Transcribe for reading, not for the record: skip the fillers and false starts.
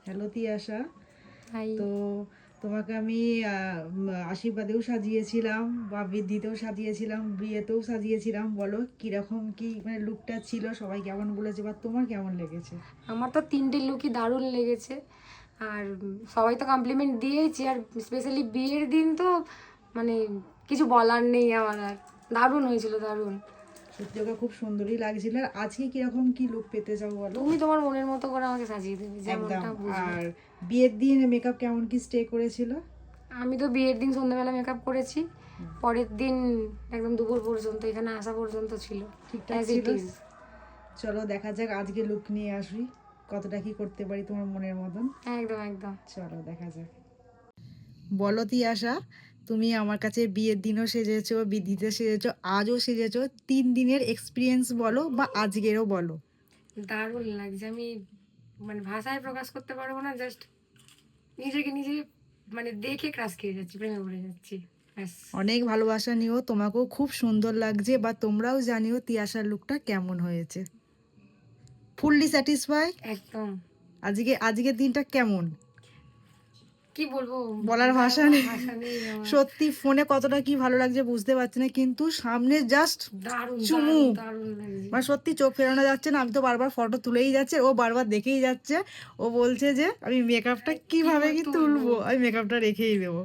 Hello Tiyasha. High. তো তোমাকে আমি আশীর্বাদেও সাজিয়েছিলাম বা বৃদ্ধিতেও সাজিয়েছিলাম, বিয়েতেও সাজিয়েছিলাম। বলো কিরকম কি মানে লুকটা ছিল, সবাই কেমন বলেছে বা তোমার কেমন লেগেছে? আমার তো তিনটে লুকই দারুণ লেগেছে। আর সবাই তো কমপ্লিমেন্ট দিয়েছি, আর স্পেশালি বিয়ের দিন তো মানে কিছু বলার নেই আমার আর। দারুণ হয়েছিল, দারুণ। সত্যি ওকে খুব সুন্দরই লাগছিল। আর আজকে কিরকম কি লুক পেতে চাও বলো? তুমি তোমার মনের মতো করে আমাকে সাজিয়ে দেবে, একদম। যেমনটা বুঝবে। আর বিয়ের দিন মেকআপ কেমন কি স্টে করেছিল? আমি তো বিয়ের দিন সন্ধ্যাবেলা মেকআপ করেছি, পরের দিন একদম দুপুর পর্যন্ত, এখানে আসা পর্যন্ত ছিল ঠিকঠাক অ্যাজ ছিল। It is. চলো দেখা যাক আজকে লুক নিয়ে আসি, কতটা কি করতে পারি তোমার মনের মতন। একদম একদম। চলো দেখা যাক। বলো তিয়াশা, তুমি আমার কাছে বিয়ের দিনও সেজেছো, বিধিতে সেজেছো, আজও সেজেছো, 3 দিনের এক্সপিরিয়েন্স বলো বা আজকেরও বলো। দারুণ লাগছে। আমি মানে ভাষায় প্রকাশ করতে পারবো না, জাস্ট নিজেকে নিজে মানে দেখে ক্রাশ খেয়ে যাচ্ছি, প্রেমে পড়ে যাচ্ছি, ব্যাস। অনেক ভালোবাসা নিও, তোমাকেও খুব সুন্দর লাগছে বা তোমরাও জানিও তিয়াশার লুকটা কেমন হয়েছে। Fully satisfy? একদম। আজকের দিনটা কেমন কি বলবো, বলার ভাষা নেই। ভাষা নেই আমার। সত্যি ফোনে কতটা কি ভালো লাগছে বুঝতে পারছি না, কিন্তু সামনে জাস্ট দারুণ চুমু, দারুণ দারুণ লাগছে। মানে সত্যি চোখ ফেরানো যাচ্ছে না। আমি তো বারবার ফটো তুলেই যাচ্ছে, ও বারবার দেখেই যাচ্ছে। ও বলছে যে আমি মেকআপটা কিভাবে কি তুলবো। তুলবো, আমি মেকআপটা রেখেই দেবো।